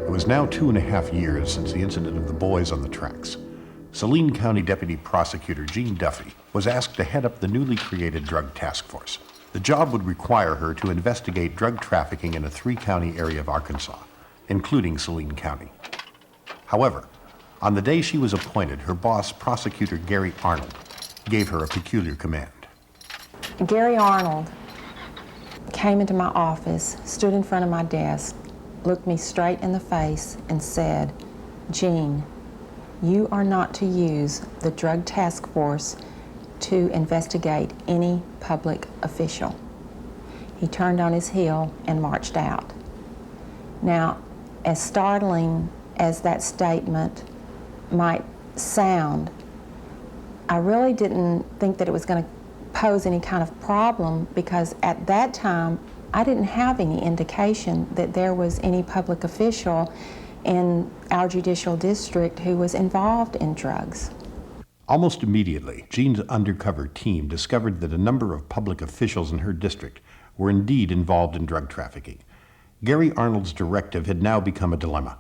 It was now 2.5 years since the incident of the boys on the tracks. Saline County Deputy Prosecutor Jean Duffy was asked to head up the newly created Drug Task Force. The job would require her to investigate drug trafficking in a 3-county area of Arkansas, including Saline County. However, on the day she was appointed, her boss, Prosecutor Gary Arnold, gave her a peculiar command. Gary Arnold came into my office, stood in front of my desk, looked me straight in the face and said, "Jean, you are not to use the Drug Task Force to investigate any public official." He turned on his heel and marched out. Now, as startling as that statement might sound, I really didn't think that it was going to pose any kind of problem, because at that time I didn't have any indication that there was any public official in our judicial district who was involved in drugs. Almost immediately, Jean's undercover team discovered that a number of public officials in her district were indeed involved in drug trafficking. Gary Arnold's directive had now become a dilemma.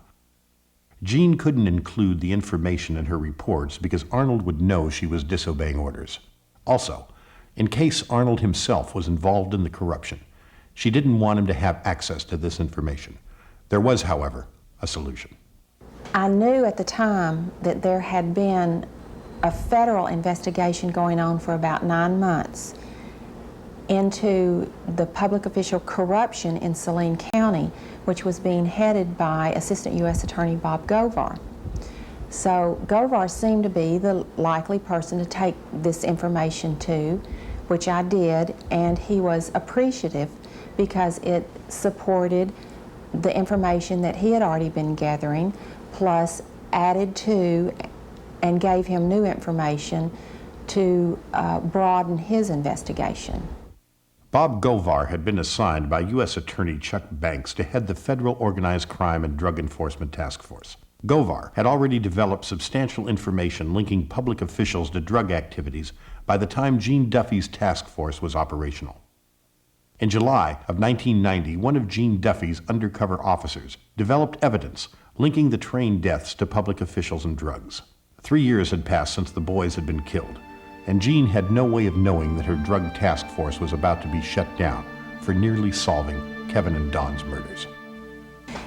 Jean couldn't include the information in her reports because Arnold would know she was disobeying orders. Also, in case Arnold himself was involved in the corruption, she didn't want him to have access to this information. There was, however, a solution. I knew at the time that there had been a federal investigation going on for about 9 months into the public official corruption in Saline County, which was being headed by Assistant U.S. Attorney Bob Govar. So Govar seemed to be the likely person to take this information to, which I did, and he was appreciative because it supported the information that he had already been gathering, plus added to and gave him new information to broaden his investigation. Bob Govar had been assigned by U.S. Attorney Chuck Banks to head the Federal Organized Crime and Drug Enforcement Task Force. Govar had already developed substantial information linking public officials to drug activities by the time Jean Duffy's task force was operational. In July of 1990, one of Jean Duffy's undercover officers developed evidence linking the train deaths to public officials and drugs. 3 years had passed since the boys had been killed, and Jean had no way of knowing that her drug task force was about to be shut down for nearly solving Kevin and Don's murders.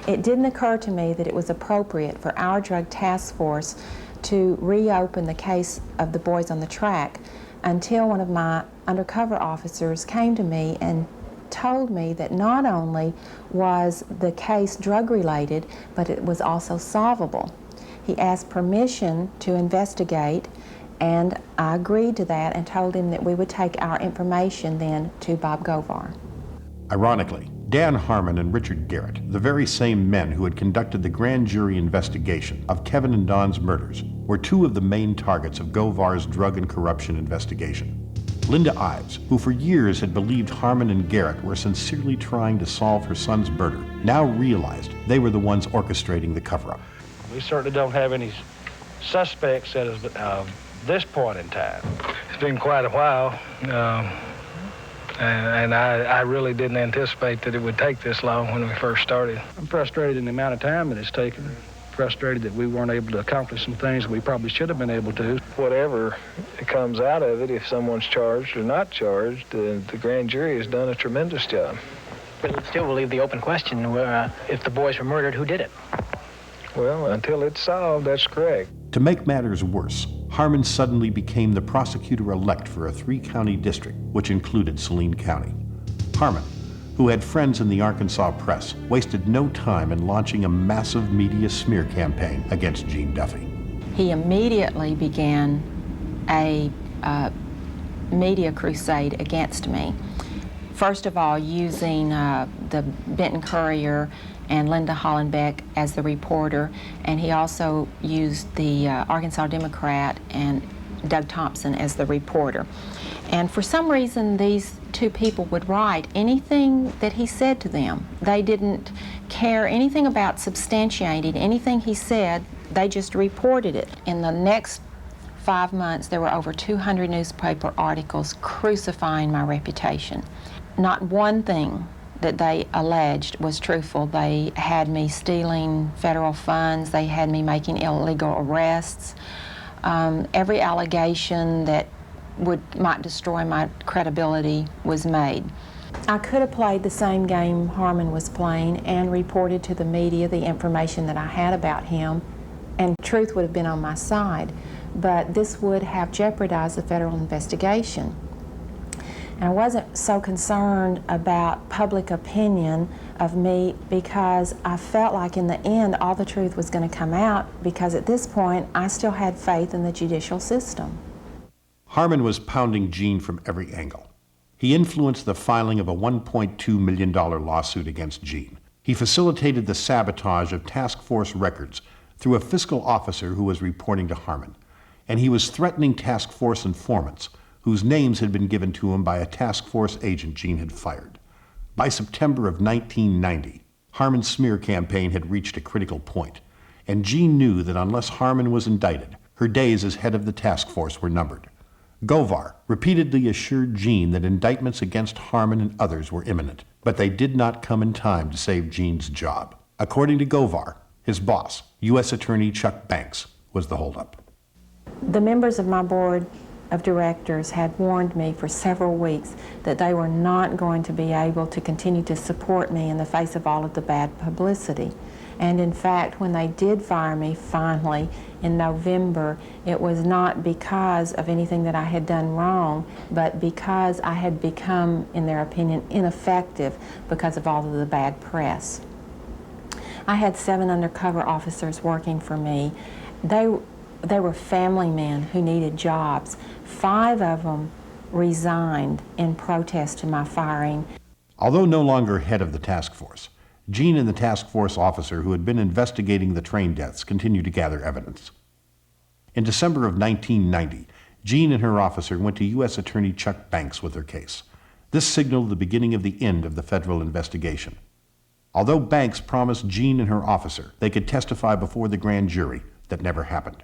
It didn't occur to me that it was appropriate for our drug task force to reopen the case of the boys on the track until one of my undercover officers came to me and told me that not only was the case drug-related, but it was also solvable. He asked permission to investigate, and I agreed to that and told him that we would take our information then to Bob Govar. Ironically, Dan Harmon and Richard Garrett, the very same men who had conducted the grand jury investigation of Kevin and Don's murders, were two of the main targets of Govar's drug and corruption investigation. Linda Ives, who for years had believed Harmon and Garrett were sincerely trying to solve her son's murder, now realized they were the ones orchestrating the cover-up. We certainly don't have any suspects at this point in time. It's been quite a while, and I really didn't anticipate that it would take this long when we first started. I'm frustrated in the amount of time that it's taken. Frustrated that we weren't able to accomplish some things we probably should have been able to. Whatever comes out of it, if someone's charged or not charged, the grand jury has done a tremendous job. But it still will leave the open question, if the boys were murdered, who did it? Well, until it's solved, that's correct. To make matters worse, Harmon suddenly became the prosecutor-elect for a 3-county district, which included Saline County. Harmon, who had friends in the Arkansas press, wasted no time in launching a massive media smear campaign against Jean Duffy. He immediately began a media crusade against me. First of all, using the Benton Courier and Linda Hollenbeck as the reporter, and he also used the Arkansas Democrat and Doug Thompson as the reporter. And for some reason, these two people would write anything that he said to them. They didn't care anything about substantiating anything he said. They just reported it. In the next 5 months, there were over 200 newspaper articles crucifying my reputation. Not one thing that they alleged was truthful. They had me stealing federal funds. They had me making illegal arrests. Every allegation that might destroy my credibility was made. I could have played the same game Harmon was playing and reported to the media the information that I had about him, and truth would have been on my side. But this would have jeopardized the federal investigation. And I wasn't so concerned about public opinion of me because I felt like in the end all the truth was going to come out, because at this point I still had faith in the judicial system. Harmon was pounding Jean from every angle. He influenced the filing of a $1.2 million lawsuit against Jean. He facilitated the sabotage of task force records through a fiscal officer who was reporting to Harmon. And he was threatening task force informants whose names had been given to him by a task force agent Jean had fired. By September of 1990, Harmon's smear campaign had reached a critical point, and Jean knew that unless Harmon was indicted, her days as head of the task force were numbered. Govar repeatedly assured Jean that indictments against Harmon and others were imminent, but they did not come in time to save Jean's job. According to Govar, his boss, U.S. Attorney Chuck Banks, was the holdup. The members of my board of directors had warned me for several weeks that they were not going to be able to continue to support me in the face of all of the bad publicity. And in fact, when they did fire me finally in November, it was not because of anything that I had done wrong, but because I had become, in their opinion, ineffective because of all of the bad press. I had 7 undercover officers working for me. They were family men who needed jobs. 5 of them resigned in protest to my firing. Although no longer head of the task force, Jean and the task force officer who had been investigating the train deaths continued to gather evidence. In December of 1990, Jean and her officer went to U.S. Attorney Chuck Banks with their case. This signaled the beginning of the end of the federal investigation. Although Banks promised Jean and her officer they could testify before the grand jury, that never happened.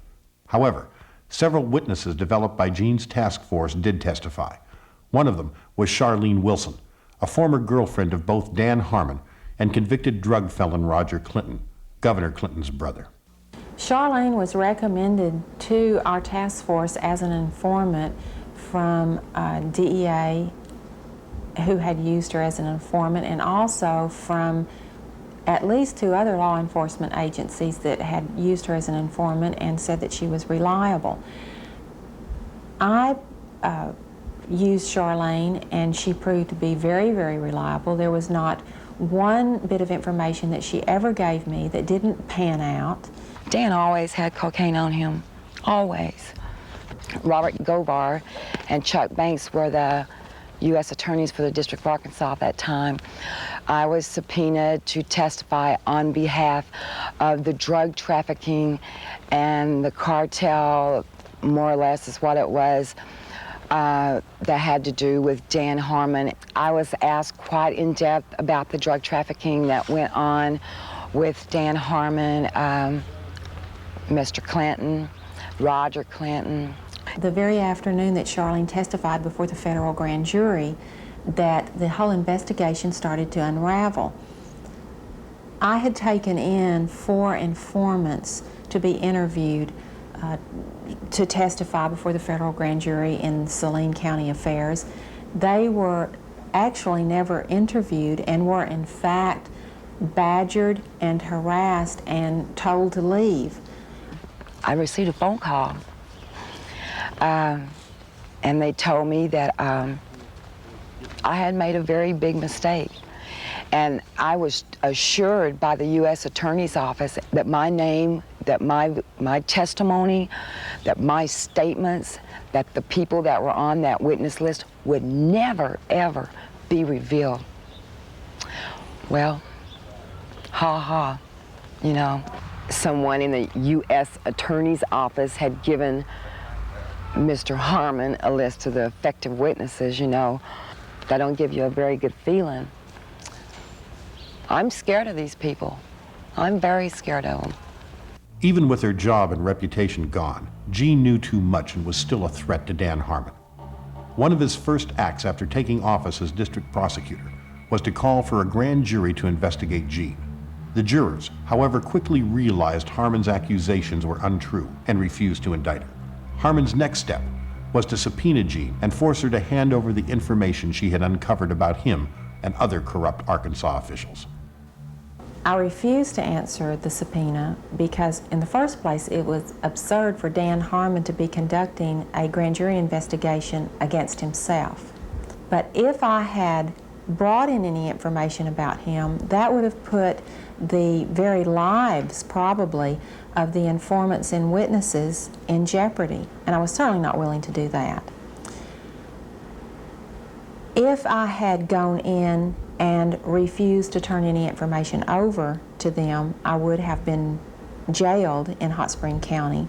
However, several witnesses developed by Jean's task force did testify. One of them was Sharline Wilson, a former girlfriend of both Dan Harmon and convicted drug felon Roger Clinton, Governor Clinton's brother. Sharline was recommended to our task force as an informant from DEA, who had used her as an informant, and also from at least 2 other law enforcement agencies that had used her as an informant and said that she was reliable. I used Sharline, and she proved to be very, very reliable. There was not one bit of information that she ever gave me that didn't pan out. Dan always had cocaine on him, always. Robert Govar and Chuck Banks were the U.S. attorneys for the District of Arkansas at that time. I was subpoenaed to testify on behalf of the drug trafficking and the cartel, more or less is what it was, that had to do with Dan Harmon. I was asked quite in depth about the drug trafficking that went on with Dan Harmon, Mr. Clinton, Roger Clinton. The very afternoon that Sharline testified before the federal grand jury, that the whole investigation started to unravel. I had taken in 4 informants to be interviewed to testify before the federal grand jury in Saline County affairs. They were actually never interviewed and were in fact badgered and harassed and told to leave. I received a phone call, and they told me that I had made a very big mistake. And I was assured by the U.S. Attorney's Office that my name, that my testimony, that my statements, that the people that were on that witness list would never, ever be revealed. Well, ha ha, you know. Someone in the U.S. Attorney's Office had given Mr. Harmon a list of the effective witnesses, you know. That don't give you a very good feeling. I'm scared of these people. I'm very scared of them. Even with her job and reputation gone, Jean knew too much and was still a threat to Dan Harmon. One of his first acts after taking office as district prosecutor was to call for a grand jury to investigate Jean. The jurors, however, quickly realized Harmon's accusations were untrue and refused to indict her. Harmon's next step was to subpoena Jean and force her to hand over the information she had uncovered about him and other corrupt Arkansas officials. I refused to answer the subpoena because, in the first place, it was absurd for Dan Harmon to be conducting a grand jury investigation against himself. But if I had brought in any information about him, that would have put the very lives, probably, of the informants and witnesses in jeopardy, and I was certainly not willing to do that. If I had gone in and refused to turn any information over to them, I would have been jailed in Hot Spring County.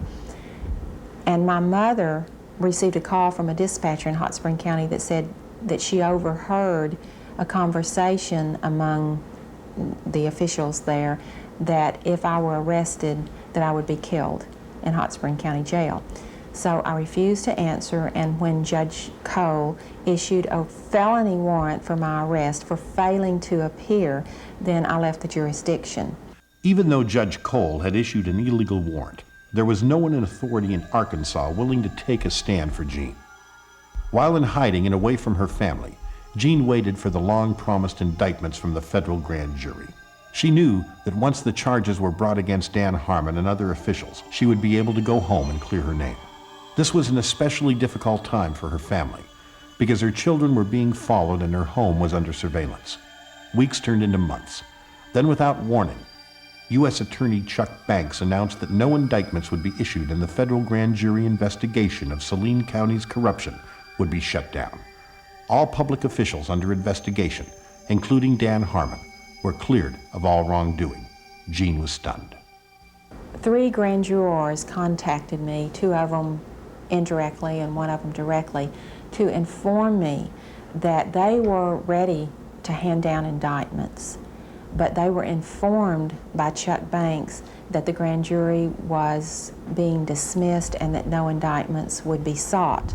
And my mother received a call from a dispatcher in Hot Spring County that said that she overheard a conversation among the officials there that if I were arrested, that I would be killed in Hot Spring County Jail. So I refused to answer, and when Judge Cole issued a felony warrant for my arrest for failing to appear, then I left the jurisdiction. Even though Judge Cole had issued an illegal warrant, there was no one in authority in Arkansas willing to take a stand for Jean. While in hiding and away from her family, Jean waited for the long-promised indictments from the federal grand jury. She knew that once the charges were brought against Dan Harmon and other officials, she would be able to go home and clear her name. This was an especially difficult time for her family, because her children were being followed and her home was under surveillance. Weeks turned into months. Then, without warning, U.S. Attorney Chuck Banks announced that no indictments would be issued and the federal grand jury investigation of Saline County's corruption would be shut down. All public officials under investigation, including Dan Harmon, were cleared of all wrongdoing. Jean was stunned. 3 grand jurors contacted me, 2 of them indirectly and 1 of them directly, to inform me that they were ready to hand down indictments, but they were informed by Chuck Banks that the grand jury was being dismissed and that no indictments would be sought.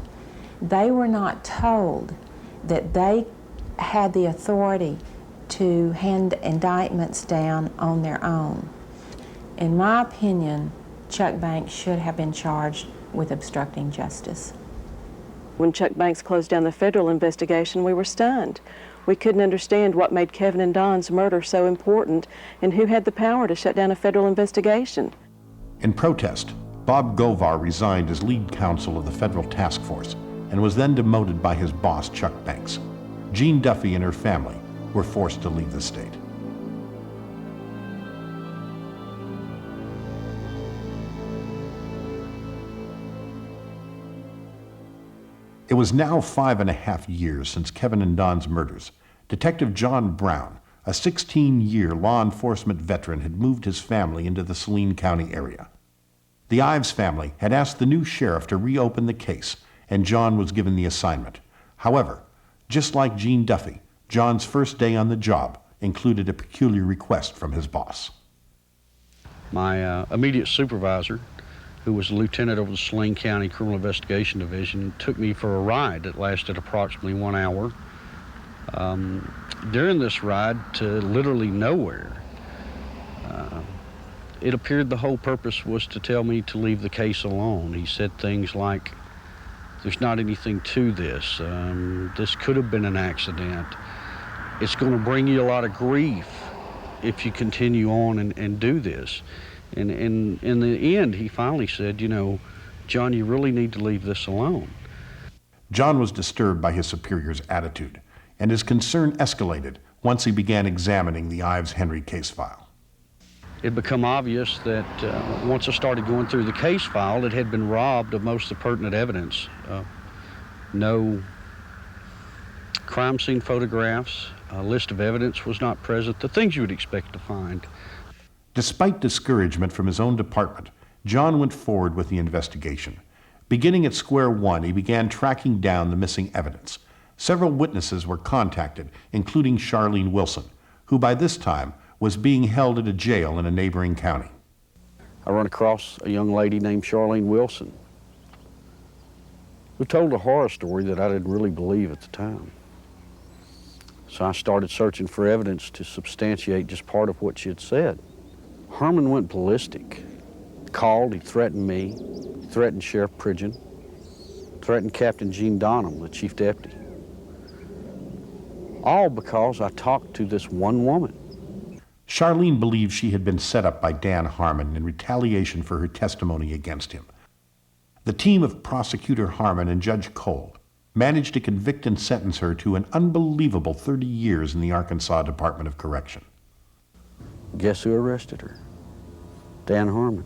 They were not told that they had the authority to hand indictments down on their own. In my opinion, Chuck Banks should have been charged with obstructing justice. When Chuck Banks closed down the federal investigation, we were stunned. We couldn't understand what made Kevin and Don's murder so important and who had the power to shut down a federal investigation. In protest, Bob Govar resigned as lead counsel of the federal task force and was then demoted by his boss, Chuck Banks. Jean Duffy and her family were forced to leave the state. It was now 5.5 years since Kevin and Don's murders. Detective John Brown, a 16-year law enforcement veteran, had moved his family into the Saline County area. The Ives family had asked the new sheriff to reopen the case, and John was given the assignment. However, just like Jean Duffy, John's first day on the job included a peculiar request from his boss. My immediate supervisor, who was a lieutenant over the Saline County Criminal Investigation Division, took me for a ride that lasted approximately 1 hour. During this ride to literally nowhere, it appeared the whole purpose was to tell me to leave the case alone. He said things like, "There's not anything to this. This could have been an accident. It's going to bring you a lot of grief if you continue on and do this." And in the end, he finally said, "You know, John, you really need to leave this alone." John was disturbed by his superior's attitude, and his concern escalated once he began examining the Ives-Henry case file. It became obvious that once I started going through the case file, it had been robbed of most of the pertinent evidence. No crime scene photographs, a list of evidence was not present, the things you would expect to find. Despite discouragement from his own department, John went forward with the investigation. Beginning at square one, he began tracking down the missing evidence. Several witnesses were contacted, including Sharline Wilson, who by this time was being held at a jail in a neighboring county. I run across a young lady named Sharline Wilson, who told a horror story that I didn't really believe at the time. So I started searching for evidence to substantiate just part of what she had said. Herman went ballistic. Called, he threatened me, threatened Sheriff Pridgeon, threatened Captain Gene Donham, the chief deputy. All because I talked to this one woman. Sharline believed she had been set up by Dan Harmon in retaliation for her testimony against him. The team of Prosecutor Harmon and Judge Cole managed to convict and sentence her to an unbelievable 30 years in the Arkansas Department of Correction. Guess who arrested her? Dan Harmon.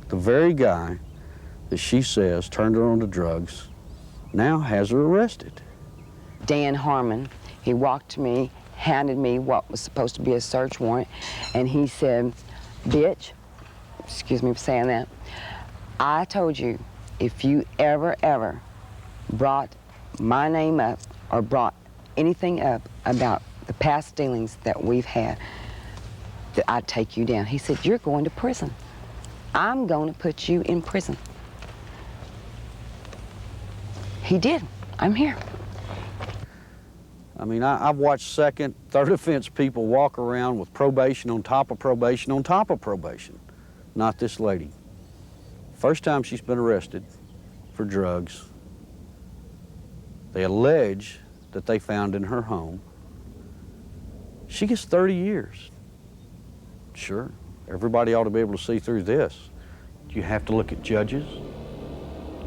The very guy that she says turned her on to drugs now has her arrested. Dan Harmon, he walked to me, handed me what was supposed to be a search warrant, and he said, "Bitch," excuse me for saying that, "I told you if you ever brought my name up or brought anything up about the past dealings that we've had, that I'd take you down." He said, "You're going to prison. I'm going to put you in prison." He did. I'm here. I mean, I've watched second, third offense people walk around with probation on top of probation on top of probation. Not this lady. First time she's been arrested for drugs. They allege that they found in her home. She gets 30 years. Sure, everybody ought to be able to see through this. You have to look at judges.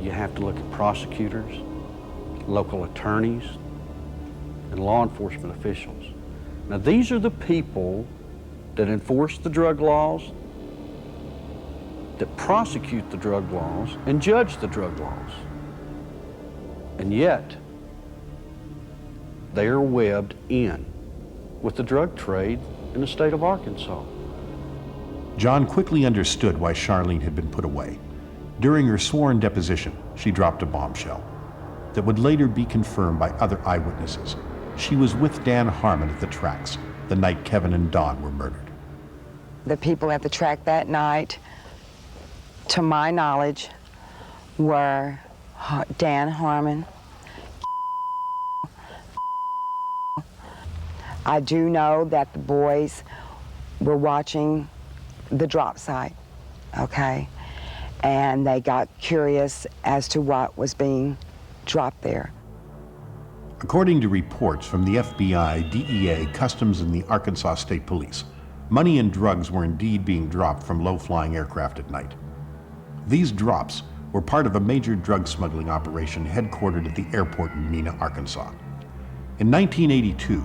You have to look at prosecutors, local attorneys, and law enforcement officials. Now, these are the people that enforce the drug laws, that prosecute the drug laws, and judge the drug laws. And yet, they are webbed in with the drug trade in the state of Arkansas. John quickly understood why Sharline had been put away. During her sworn deposition, she dropped a bombshell that would later be confirmed by other eyewitnesses. She was with Dan Harmon at the tracks the night Kevin and Don were murdered. The people at the track that night, to my knowledge, were Dan Harmon. I do know that the boys were watching the drop site, okay? And they got curious as to what was being dropped there. According to reports from the FBI, DEA, Customs, and the Arkansas State Police, money and drugs were indeed being dropped from low-flying aircraft at night. These drops were part of a major drug smuggling operation headquartered at the airport in Mena, Arkansas. In 1982,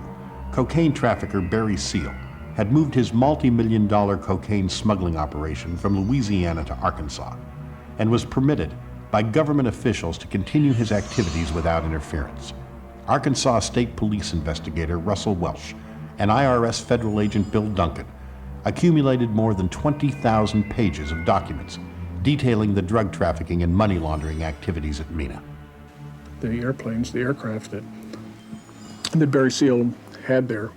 cocaine trafficker Barry Seal had moved his multi-million-dollar cocaine smuggling operation from Louisiana to Arkansas and was permitted by government officials to continue his activities without interference. Arkansas State Police investigator Russell Welch and IRS federal agent Bill Duncan accumulated more than 20,000 pages of documents detailing the drug trafficking and money laundering activities at Mena. The airplanes, the aircraft that Barry Seal had there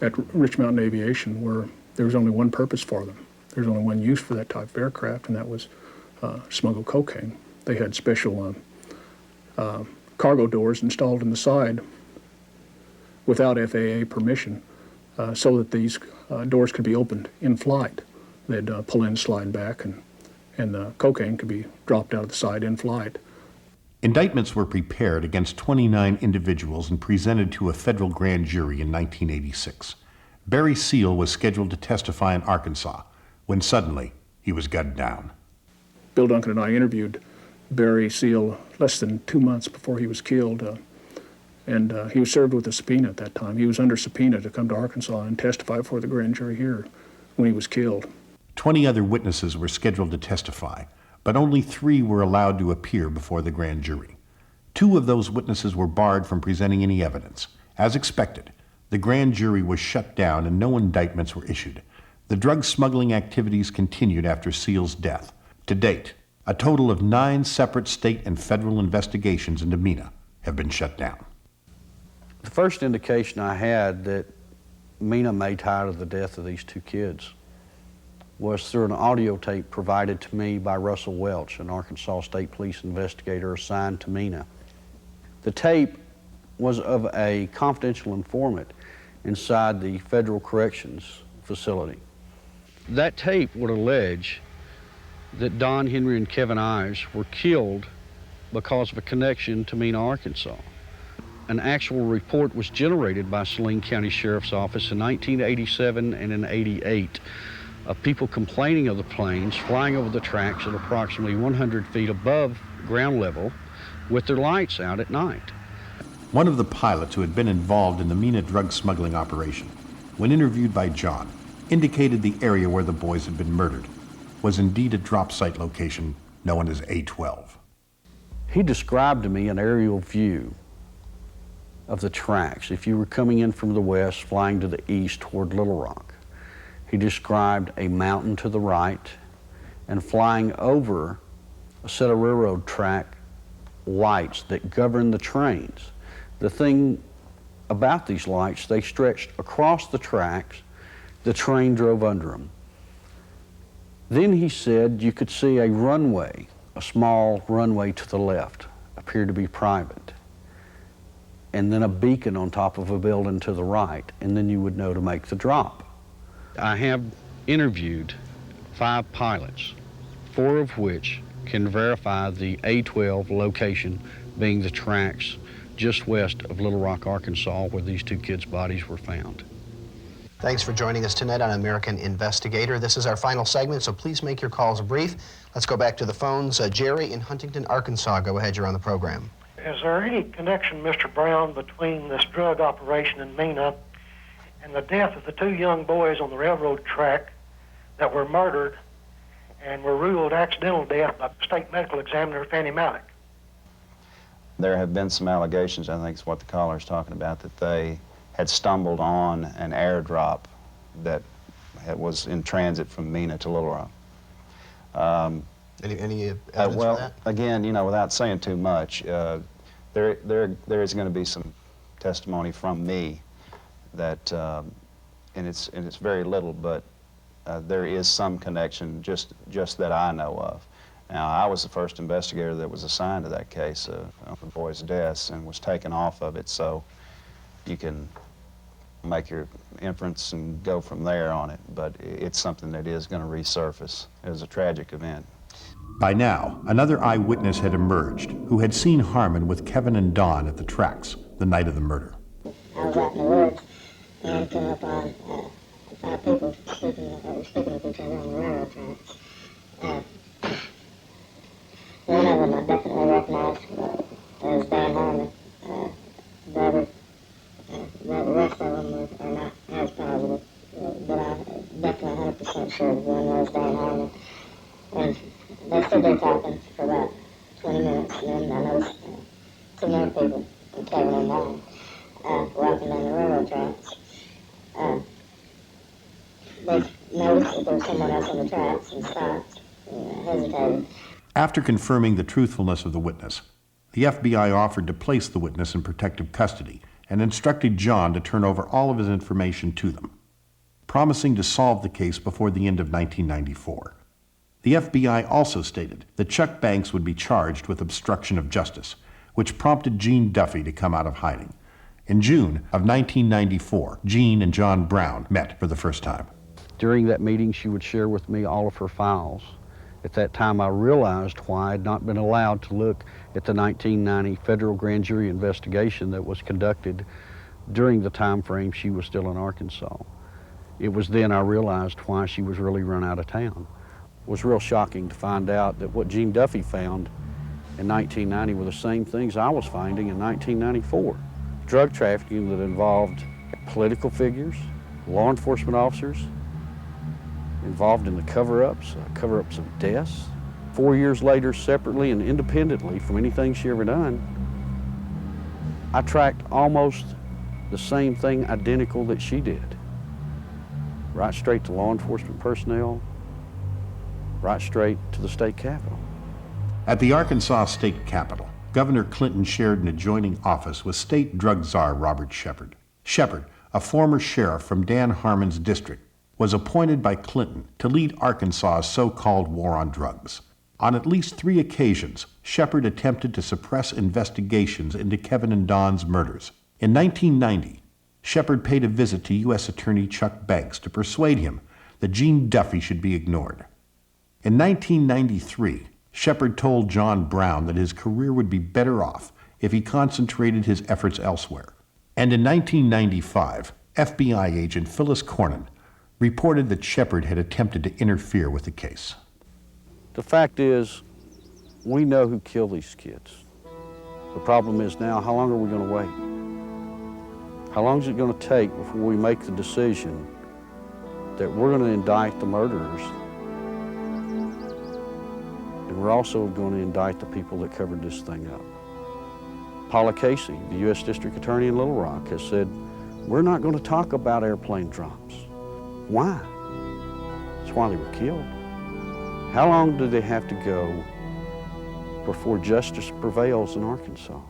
at Rich Mountain Aviation there was only one purpose for them. There was only one use for that type of aircraft, and that was smuggle cocaine. They had special cargo doors installed in the side without FAA permission so that these doors could be opened in flight. They'd pull in, slide back, and the cocaine could be dropped out of the side in flight. Indictments were prepared against 29 individuals and presented to a federal grand jury in 1986. Barry Seal was scheduled to testify in Arkansas when suddenly he was gunned down. Bill Duncan and I interviewed Barry Seal less than 2 months before he was killed, and he was served with a subpoena at that time. He was under subpoena to come to Arkansas and testify before the grand jury here when he was killed. 20 other witnesses were scheduled to testify, but only 3 were allowed to appear before the grand jury. 2 of those witnesses were barred from presenting any evidence. As expected, the grand jury was shut down and no indictments were issued. The drug smuggling activities continued after Seal's death. To date, a total of 9 separate state and federal investigations into Mena have been shut down. The first indication I had that Mena made tired of the death of these 2 kids was through an audio tape provided to me by Russell Welch, an Arkansas State Police investigator assigned to Mena. The tape was of a confidential informant inside the federal corrections facility. That tape would allege that Don, Henry, and Kevin Ives were killed because of a connection to Mena, Arkansas. An actual report was generated by Saline County Sheriff's Office in 1987 and in 88 of people complaining of the planes flying over the tracks at approximately 100 feet above ground level with their lights out at night. One of the pilots who had been involved in the Mena drug smuggling operation, when interviewed by John, indicated the area where the boys had been murdered was indeed a drop site location known as A12. He described to me an aerial view of the tracks. If you were coming in from the west, flying to the east toward Little Rock, he described a mountain to the right and flying over a set of railroad track lights that govern the trains. The thing about these lights, they stretched across the tracks, the train drove under them. Then he said you could see a runway, a small runway to the left, appeared to be private, and then a beacon on top of a building to the right, and then you would know to make the drop. I have interviewed 5 pilots, 4 of which can verify the A12 location being the tracks just west of Little Rock, Arkansas, where these 2 kids' bodies were found. Thanks for joining us tonight on American Investigator. This is our final segment, so please make your calls brief. Let's go back to the phones. Jerry in Huntington, Arkansas. Go ahead, you're on the program. Is there any connection, Mr. Brown, between this drug operation in Mena and the death of the 2 young boys on the railroad track that were murdered and were ruled accidental death by state medical examiner Fanny Malik? There have been some allegations, I think is what the caller is talking about, that they had stumbled on an airdrop that was in transit from Mena to Little Rock. Any evidence well, for that? Again, you know, without saying too much, there is going to be some testimony from me that, and it's very little, but there is some connection just that I know of. Now, I was the first investigator that was assigned to that case of the boys' deaths and was taken off of it, so you can make your inference and go from there on it, but it's something that is going to resurface. It was a tragic event. By now, another eyewitness had emerged who had seen Harmon with Kevin and Don at the tracks the night of the murder. I was out in the woods and came up on 5 people speaking with each other on the railroad tracks. One of them I definitely recognized as Dan Harmon. The rest of them are not as positive, but I'm definitely 100% sure one was Dan Harmon. And they stood there talking for about 20 minutes, and then I noticed 2 more people, Kevin and Don, walking down the railroad tracks. They noticed that there was someone else on the tracks and stopped, hesitated. After confirming the truthfulness of the witness, the FBI offered to place the witness in protective custody and instructed John to turn over all of his information to them, promising to solve the case before the end of 1994. The FBI also stated that Chuck Banks would be charged with obstruction of justice, which prompted Gene Duffy to come out of hiding. In June of 1994, Gene and John Brown met for the first time. During that meeting, she would share with me all of her files. At that time, I realized why I had not been allowed to look at the 1990 federal grand jury investigation that was conducted during the time frame she was still in Arkansas. It was then I realized why she was really run out of town. It was real shocking to find out that what Gene Duffy found in 1990 were the same things I was finding in 1994. Drug trafficking that involved political figures, law enforcement officers, involved in the cover-ups of deaths. 4 years later, separately and independently from anything she ever done, I tracked almost the same thing identical that she did. Right straight to law enforcement personnel, right straight to the state capitol. At the Arkansas State Capitol, Governor Clinton shared an adjoining office with state drug czar Robert Shepard. Shepard, a former sheriff from Dan Harmon's district, was appointed by Clinton to lead Arkansas's so-called war on drugs. On at least 3 occasions, Shepard attempted to suppress investigations into Kevin and Don's murders. In 1990, Shepard paid a visit to U.S. Attorney Chuck Banks to persuade him that Gene Duffy should be ignored. In 1993, Shepard told John Brown that his career would be better off if he concentrated his efforts elsewhere. And in 1995, FBI agent Phyllis Cournan reported that Shepard had attempted to interfere with the case. The fact is, we know who killed these kids. The problem is now, how long are we going to wait? How long is it going to take before we make the decision that we're going to indict the murderers, and we're also going to indict the people that covered this thing up? Paula Casey, the U.S. District Attorney in Little Rock, has said, we're not going to talk about airplane drops. Why? That's why they were killed. How long do they have to go before justice prevails in Arkansas?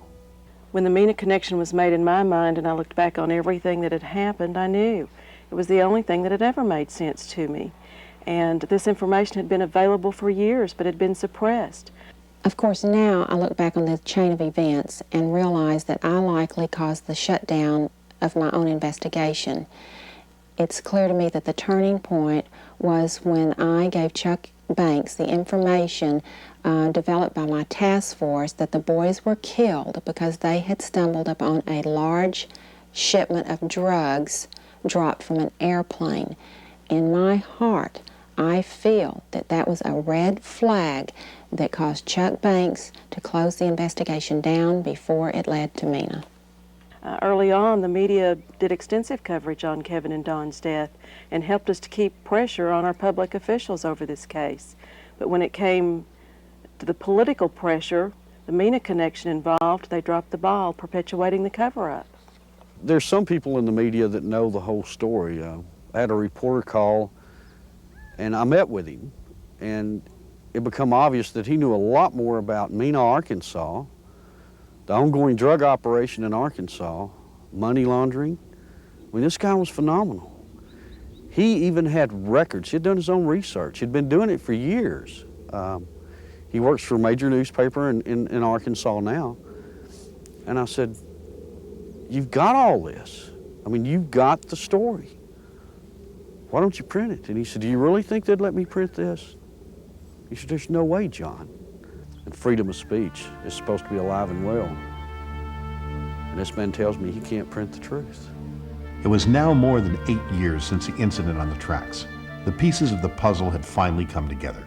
When the MENA connection was made in my mind and I looked back on everything that had happened, I knew it was the only thing that had ever made sense to me. And this information had been available for years, but had been suppressed. Of course, now I look back on the chain of events and realize that I likely caused the shutdown of my own investigation. It's clear to me that the turning point was when I gave Chuck Banks the information developed by my task force that the boys were killed because they had stumbled upon a large shipment of drugs dropped from an airplane. In my heart, I feel that that was a red flag that caused Chuck Banks to close the investigation down before it led to MENA. Early on, the media did extensive coverage on Kevin and Don's death and helped us to keep pressure on our public officials over this case. But when it came to the political pressure, the MENA connection involved, they dropped the ball, perpetuating the cover-up. There's some people in the media that know the whole story. I had a reporter call, and I met with him, and it became obvious that he knew a lot more about MENA, Arkansas, the ongoing drug operation in Arkansas, money laundering. I mean, this guy was phenomenal. He even had records. He had done his own research. He'd been doing it for years. He works for a major newspaper in Arkansas now. And I said, you've got all this. I mean, you've got the story. Why don't you print it? And he said, do you really think they'd let me print this? He said, there's no way, John. And freedom of speech is supposed to be alive and well. And this man tells me he can't print the truth. It was now more than 8 years since the incident on the tracks. The pieces of the puzzle had finally come together.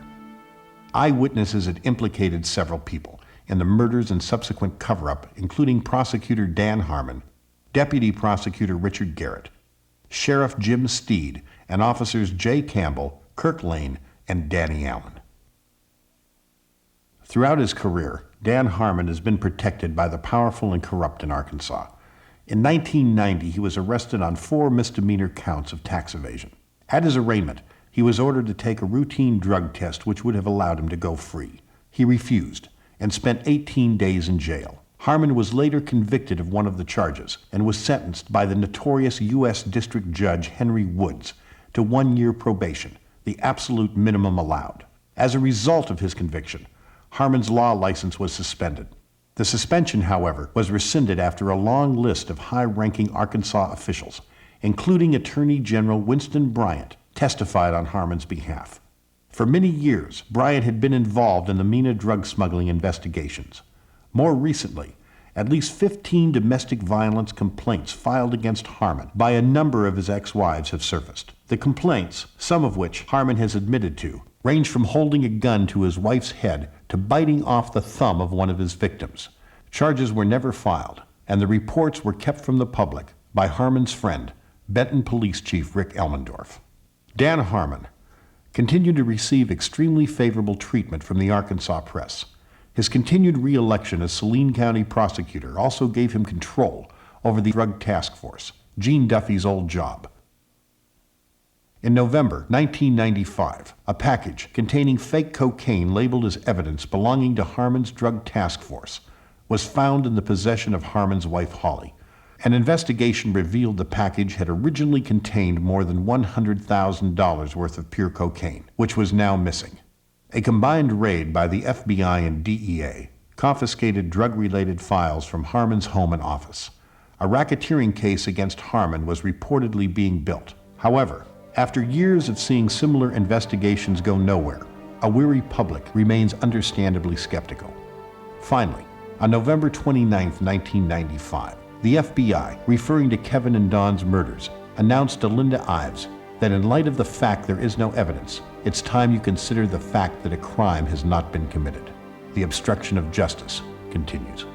Eyewitnesses had implicated several people in the murders and subsequent cover-up, including Prosecutor Dan Harmon, Deputy Prosecutor Richard Garrett, Sheriff Jim Steed, and Officers Jay Campbell, Kirk Lane, and Danny Allen. Throughout his career, Dan Harmon has been protected by the powerful and corrupt in Arkansas. In 1990, he was arrested on 4 misdemeanor counts of tax evasion. At his arraignment, he was ordered to take a routine drug test which would have allowed him to go free. He refused and spent 18 days in jail. Harmon was later convicted of one of the charges and was sentenced by the notorious U.S. District Judge Henry Woods to 1-year probation, the absolute minimum allowed. As a result of his conviction, Harmon's law license was suspended. The suspension, however, was rescinded after a long list of high-ranking Arkansas officials, including Attorney General Winston Bryant, testified on Harmon's behalf. For many years, Bryant had been involved in the MENA drug smuggling investigations. More recently, at least 15 domestic violence complaints filed against Harmon by a number of his ex-wives have surfaced. The complaints, some of which Harmon has admitted to, range from holding a gun to his wife's head to biting off the thumb of one of his victims. Charges were never filed, and the reports were kept from the public by Harmon's friend, Benton Police Chief Rick Elmendorf. Dan Harmon continued to receive extremely favorable treatment from the Arkansas press. His continued re-election as Saline County prosecutor also gave him control over the drug task force, Gene Duffy's old job. In November 1995, a package containing fake cocaine labeled as evidence belonging to Harmon's drug task force was found in the possession of Harmon's wife, Holly. An investigation revealed the package had originally contained more than $100,000 worth of pure cocaine, which was now missing. A combined raid by the FBI and DEA confiscated drug-related files from Harmon's home and office. A racketeering case against Harmon was reportedly being built. However, after years of seeing similar investigations go nowhere, a weary public remains understandably skeptical. Finally, on November 29, 1995, the FBI, referring to Kevin and Dawn's murders, announced to Linda Ives that in light of the fact there is no evidence, it's time you consider the fact that a crime has not been committed. The obstruction of justice continues.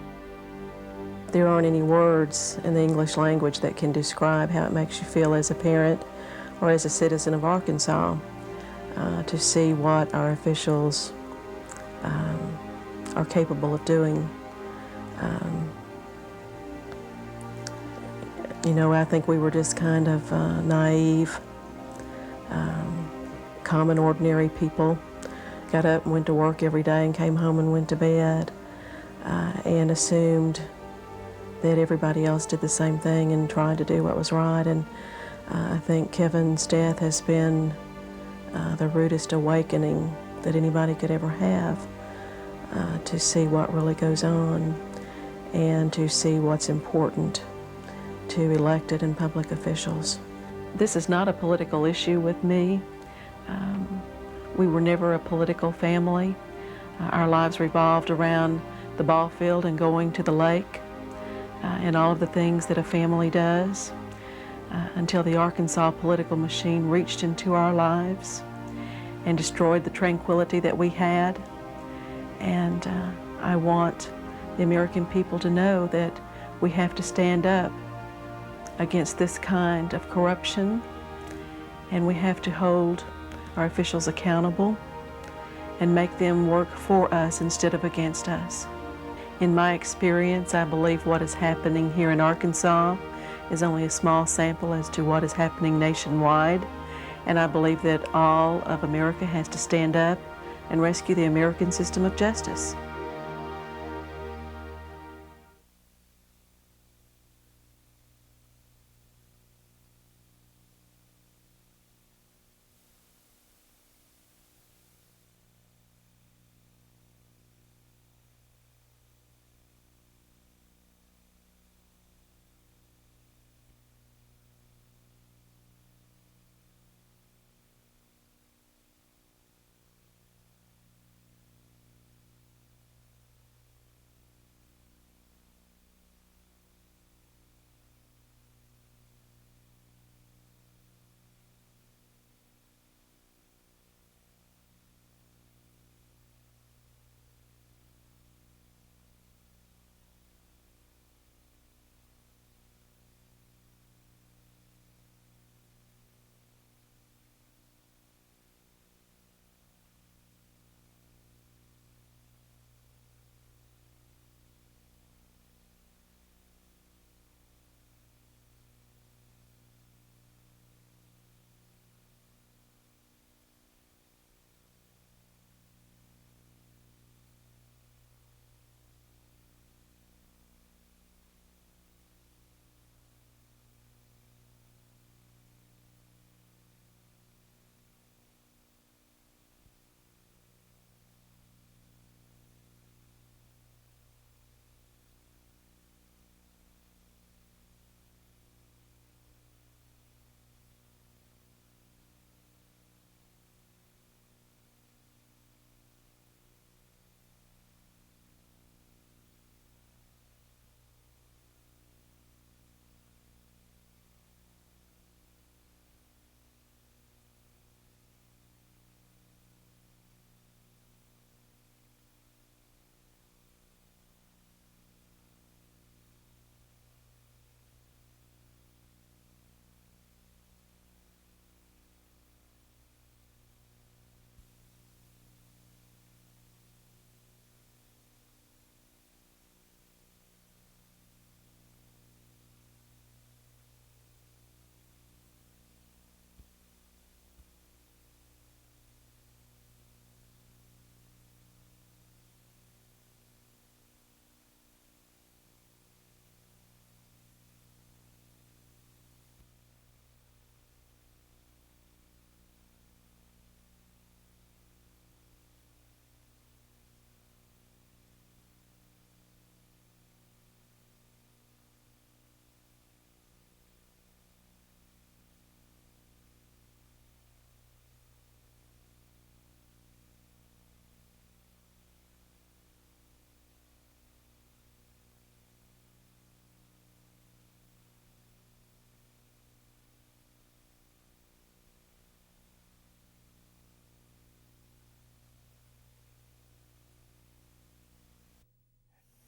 There aren't any words in the English language that can describe how it makes you feel as a parent or as a citizen of Arkansas to see what our officials are capable of doing. You know, I think we were just kind of naive, common, ordinary people. Got up and went to work every day and came home and went to bed and assumed that everybody else did the same thing and tried to do what was right. And I think Kevin's death has been the rudest awakening that anybody could ever have to see what really goes on and to see what's important to elected and public officials. This is not a political issue with me. We were never a political family. Our lives revolved around the ball field and going to the lake and all of the things that a family does until the Arkansas political machine reached into our lives and destroyed the tranquility that we had. And I want the American people to know that we have to stand up against this kind of corruption, and we have to hold our officials accountable and make them work for us instead of against us. In my experience, I believe what is happening here in Arkansas is only a small sample as to what is happening nationwide, and I believe that all of America has to stand up and rescue the American system of justice.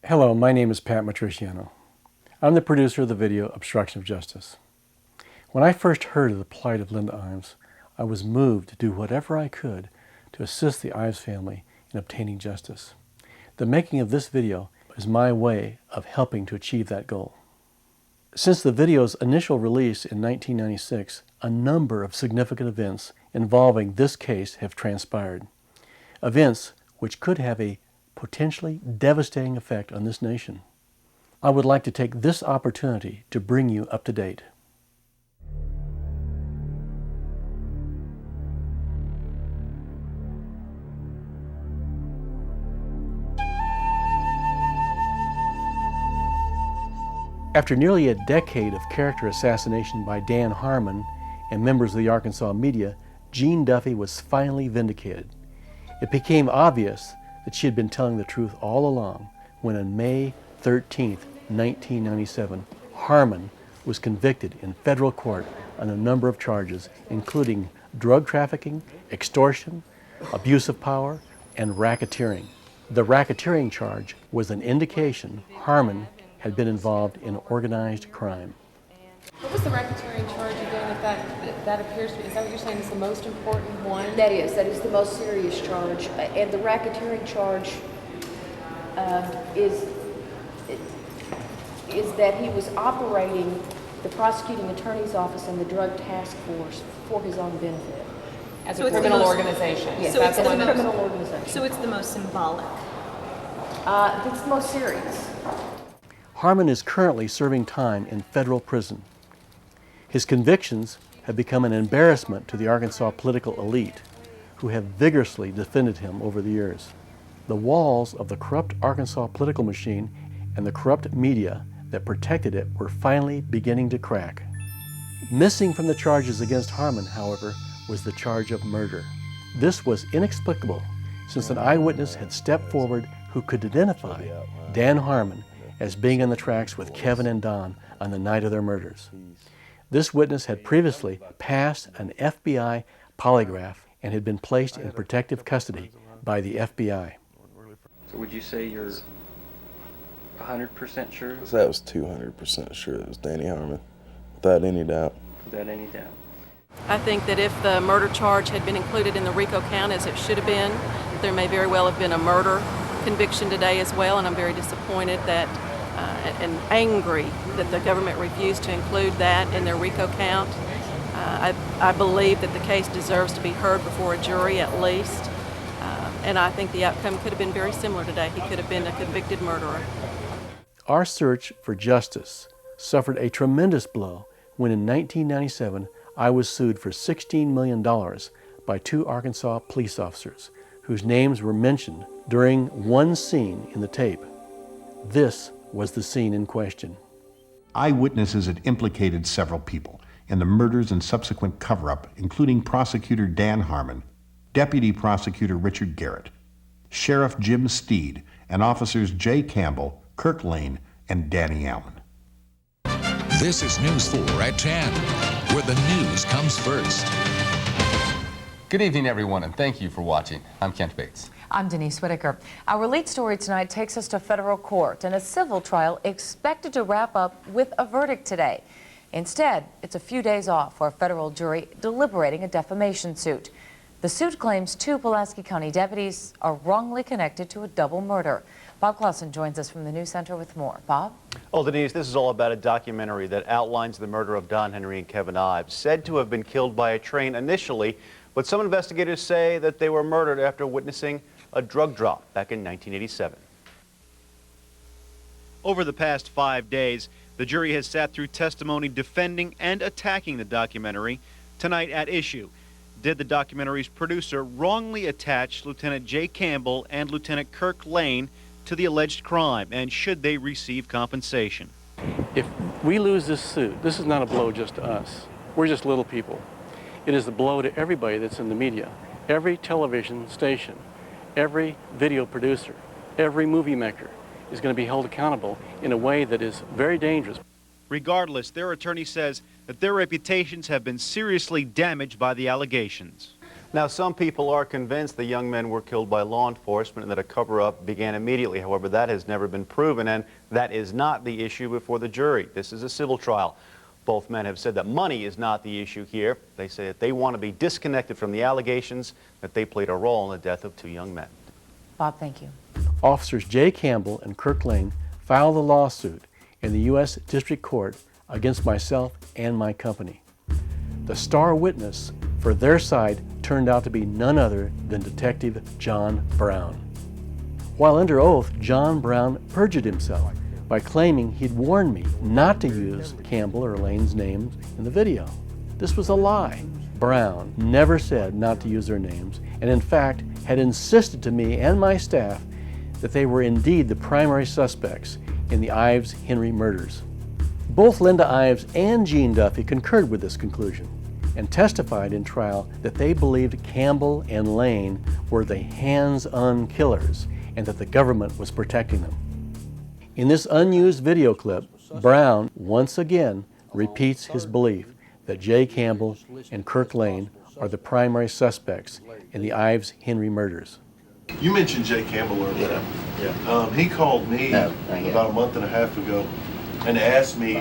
Hello, my name is Pat Matriciano. I'm the producer of the video Obstruction of Justice. When I first heard of the plight of Linda Ives, I was moved to do whatever I could to assist the Ives family in obtaining justice. The making of this video is my way of helping to achieve that goal. Since the video's initial release in 1996, a number of significant events involving this case have transpired. Events which could have a potentially devastating effect on this nation. I would like to take this opportunity to bring you up to date. After nearly a decade of character assassination by Dan Harmon and members of the Arkansas media, Jean Duffy was finally vindicated. It became obvious that she had been telling the truth all along when on May 13, 1997, Harmon was convicted in federal court on a number of charges, including drug trafficking, extortion, abuse of power, and racketeering. The racketeering charge was an indication Harmon had been involved in organized crime. What was the racketeering charge again? If that appears to be, is that what you're saying is the most important one? That is the most serious charge. And the racketeering charge is that he was operating the prosecuting attorney's office and the drug task force for his own benefit. As a criminal organization? Yes, so it's a criminal organization. So it's the most symbolic? It's the most serious. Harmon is currently serving time in federal prison. His convictions have become an embarrassment to the Arkansas political elite, who have vigorously defended him over the years. The walls of the corrupt Arkansas political machine and the corrupt media that protected it were finally beginning to crack. Missing from the charges against Harmon, however, was the charge of murder. This was inexplicable, since an eyewitness had stepped forward who could identify Dan Harmon as being on the tracks with Kevin and Don on the night of their murders. This witness had previously passed an FBI polygraph and had been placed in protective custody by the FBI. So would you say you're 100% sure? So that was 200% sure it was Danny Harmon, without any doubt. Without any doubt. I think that if the murder charge had been included in the RICO count as it should have been, there may very well have been a murder conviction today as well, and I'm very disappointed that and angry that the government refused to include that in their RICO count. I believe that the case deserves to be heard before a jury at least, and I think the outcome could have been very similar today. He could have been a convicted murderer. Our search for justice suffered a tremendous blow when in 1997 I was sued for $16 million by two Arkansas police officers whose names were mentioned during one scene in the tape. This was the scene in question. Eyewitnesses had implicated several people in the murders and subsequent cover-up, including Prosecutor Dan Harmon, Deputy Prosecutor Richard Garrett, Sheriff Jim Steed, and Officers Jay Campbell, KIRK Lane, and Danny Allen. This is News 4 at 10, where the news comes first. Good evening, everyone, and thank you for watching. I'm Kent Bates. I'm Denise Whitaker. Our lead story tonight takes us to federal court and a civil trial expected to wrap up with a verdict today. Instead, it's a few days off for a federal jury deliberating a defamation suit. The suit claims two Pulaski County deputies are wrongly connected to a double murder. Bob Clausen joins us from the News Center with more. Bob? Well, Denise, this is all about a documentary that outlines the murder of Don, Henry, and Kevin Ives, said to have been killed by a train initially, but some investigators say that they were murdered after witnessing a drug drop back in 1987. Over the past 5 days, the jury has sat through testimony defending and attacking the documentary. Tonight at issue, did the documentary's producer wrongly attach Lieutenant Jay Campbell and Lieutenant KIRK Lane to the alleged crime, and should they receive compensation? If we lose this suit, this is not a blow just to us. We're just little people. It is a blow to everybody that's in the media, every television station, every video producer, every movie maker is going to be held accountable in a way that is very dangerous. Regardless, their attorney says that their reputations have been seriously damaged by the allegations. Now, some people are convinced the young men were killed by law enforcement and that a cover-up began immediately. However, that has never been proven, and that is not the issue before the jury. This is a civil trial. Both men have said that money is not the issue here. They say that they want to be disconnected from the allegations that they played a role in the death of two young men. Bob, thank you. Officers Jay Campbell and KIRK Lane filed a lawsuit in the U.S. District Court against myself and my company. The star witness for their side turned out to be none other than Detective John Brown. While under oath, John Brown perjured himself by claiming he'd warned me not to use Campbell or Lane's names in the video. This was a lie. Brown never said not to use their names, and in fact had insisted to me and my staff that they were indeed the primary suspects in the Ives-Henry murders. Both Linda Ives and Gene Duffy concurred with this conclusion and testified in trial that they believed Campbell and Lane were the hands-on killers and that the government was protecting them. In this unused video clip, Brown once again repeats his belief that Jay Campbell and KIRK Lane are the primary suspects in the Ives-Henry murders. You mentioned Jay Campbell earlier. Yeah. He called me about a month and a half ago and asked me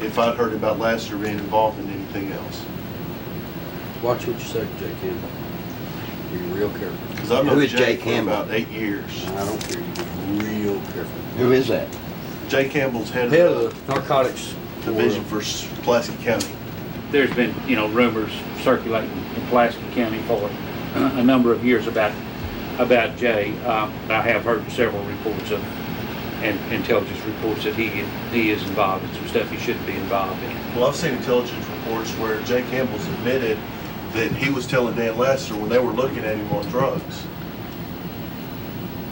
if I'd heard about Lassiter being involved in anything else. Watch what you say, Jay Campbell. Be real careful. Because I've known Jay Campbell for about 8 years. I don't care. You be real careful. Who is that? Jay Campbell's head of the narcotics division for Pulaski County. There's been, rumors circulating in Pulaski County for a number of years about Jay. I have heard several reports of and intelligence reports that he is involved in some stuff he shouldn't be involved in. Well, I've seen intelligence reports where Jay Campbell's admitted that he was telling Dan Lassiter when they were looking at him on drugs.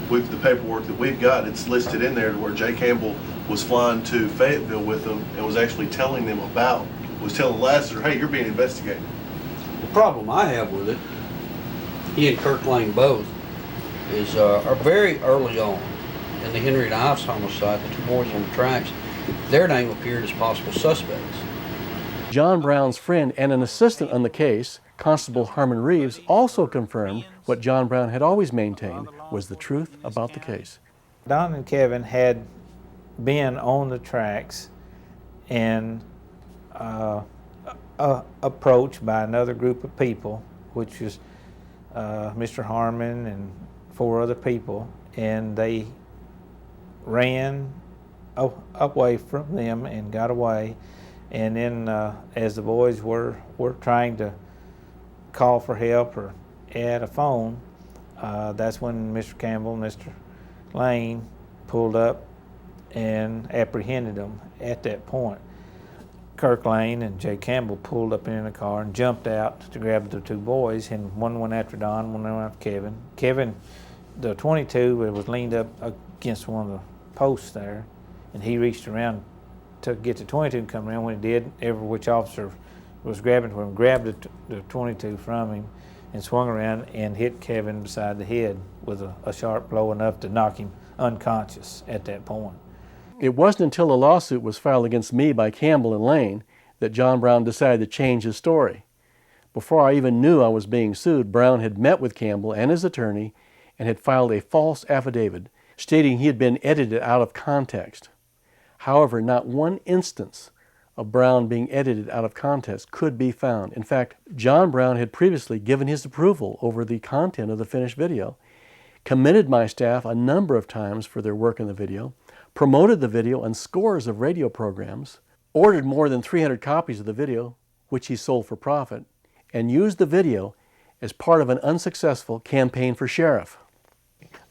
With the paperwork that we've got, it's listed in there to where Jay Campbell was flying to Fayetteville with them and was actually telling Lassiter, hey, you're being investigated. The problem I have with it, he and KIRK Lane both, is are very early on in the Henry and Ives homicide, the two boys on the tracks, their name appeared as possible suspects. John Brown's friend and an assistant on the case, Constable Harmon Reeves, also confirmed what John Brown had always maintained was the truth about the case. Don and Kevin had been on the tracks and approached by another group of people, which was Mr. Harmon and 4 other people, and they ran away from them and got away. And then as the boys were trying to call for help or add a phone, that's when Mr. Campbell and Mr. Lane pulled up and apprehended them at that point. KIRK Lane and Jay Campbell pulled up in the car and jumped out to grab the 2 boys, and one went after Don, one went after Kevin. Kevin, the .22 was leaned up against one of the posts there, and he reached around to get the .22 and come around. When he did, every which officer was grabbing for him, grabbed the .22 from him and swung around and hit Kevin beside the head with a sharp blow enough to knock him unconscious at that point. It wasn't until a lawsuit was filed against me by Campbell and Lane that John Brown decided to change his story. Before I even knew I was being sued, Brown had met with Campbell and his attorney and had filed a false affidavit stating he had been edited out of context. However, not one instance of Brown being edited out of context could be found. In fact, John Brown had previously given his approval over the content of the finished video, commended my staff a number of times for their work in the video, promoted the video on scores of radio programs, ordered more than 300 copies of the video, which he sold for profit, and used the video as part of an unsuccessful campaign for sheriff.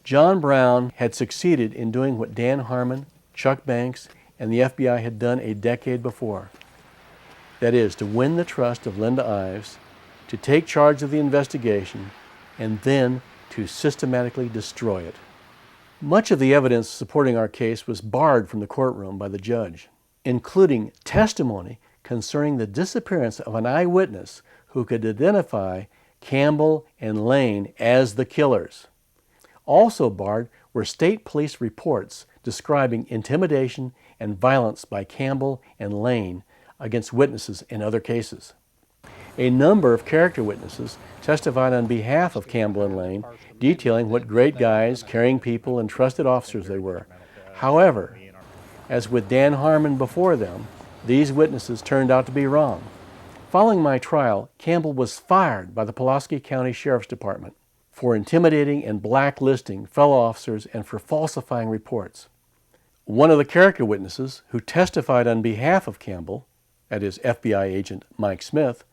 John Brown had succeeded in doing what Dan Harmon, Chuck Banks, and the FBI had done a decade before. That is, to win the trust of Linda Ives, to take charge of the investigation, and then to systematically destroy it. Much of the evidence supporting our case was barred from the courtroom by the judge, including testimony concerning the disappearance of an eyewitness who could identify Campbell and Lane as the killers. Also barred were state police reports describing intimidation and violence by Campbell and Lane against witnesses in other cases. A number of character witnesses testified on behalf of Campbell and Lane, detailing what great guys, caring people, and trusted officers they were. However, as with Dan Harmon before them, these witnesses turned out to be wrong. Following my trial, Campbell was fired by the Pulaski County Sheriff's Department for intimidating and blacklisting fellow officers and for falsifying reports. One of the character witnesses who testified on behalf of Campbell, that is FBI agent Mike Smith,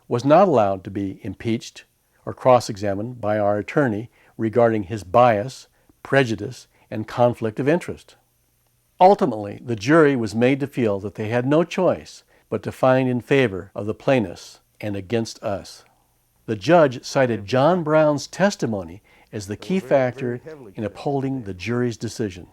was not allowed to be impeached or cross-examined by our attorney regarding his bias, prejudice, and conflict of interest. Ultimately, the jury was made to feel that they had no choice but to find in favor of the plaintiffs and against us. The judge cited John Brown's testimony as the key factor in upholding the jury's decision.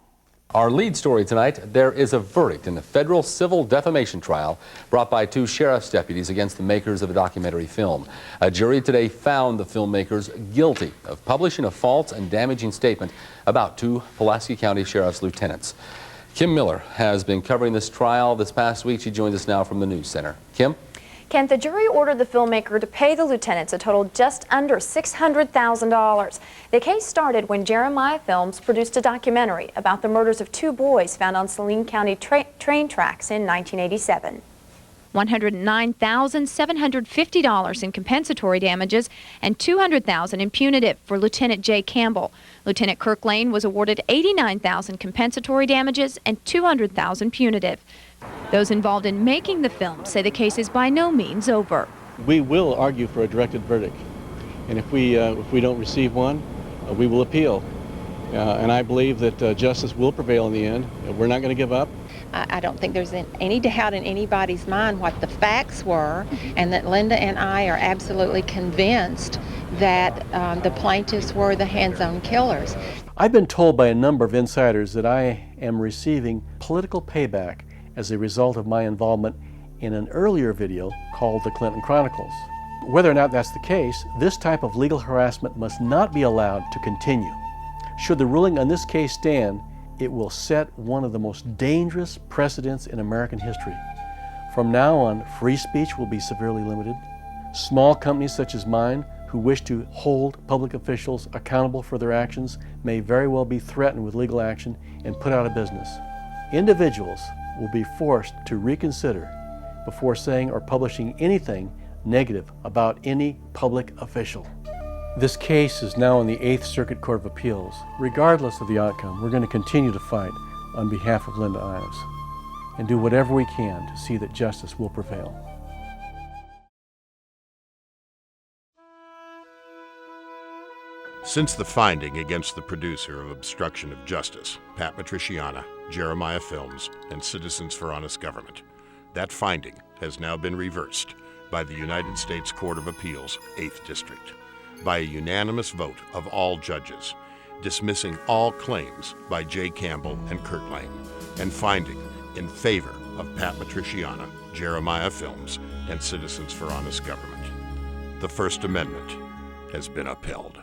Our lead story tonight, there is a verdict in the federal civil defamation trial brought by 2 sheriff's deputies against the makers of a documentary film. A jury today found the filmmakers guilty of publishing a false and damaging statement about 2 Pulaski County Sheriff's lieutenants. Kim Miller has been covering this trial this past week. She joins us now from the News Center. Kim? Kent, the jury ordered the filmmaker to pay the lieutenants a total just under $600,000. The case started when Jeremiah Films produced a documentary about the murders of 2 boys found on Saline County train tracks in 1987. $109,750 in compensatory damages and $200,000 in punitive for Lieutenant J. Campbell. Lieutenant Kirk Lane was awarded $89,000 compensatory damages and $200,000 punitive. Those involved in making the film say the case is by no means over. We will argue for a directed verdict, and if we don't receive one, we will appeal. And I believe that justice will prevail in the end. We're not going to give up. I don't think there's any doubt in anybody's mind what the facts were, and that Linda and I are absolutely convinced that the plaintiffs were the hands-on killers. I've been told by a number of insiders that I am receiving political payback as a result of my involvement in an earlier video called The Clinton Chronicles. Whether or not that's the case, this type of legal harassment must not be allowed to continue. Should the ruling on this case stand, it will set one of the most dangerous precedents in American history. From now on, free speech will be severely limited. Small companies such as mine, who wish to hold public officials accountable for their actions, may very well be threatened with legal action and put out of business. Individuals will be forced to reconsider before saying or publishing anything negative about any public official. This case is now in the 8th Circuit Court of Appeals. Regardless of the outcome, we're going to continue to fight on behalf of Linda Ives and do whatever we can to see that justice will prevail. Since the finding against the producer of Obstruction of Justice, Pat Matriciana, Jeremiah Films, and Citizens for Honest Government, that finding has now been reversed by the United States Court of Appeals, 8th District, by a unanimous vote of all judges, dismissing all claims by J. Campbell and Kirk Lane, and finding in favor of Pat Matriciana, Jeremiah Films, and Citizens for Honest Government. The First Amendment has been upheld.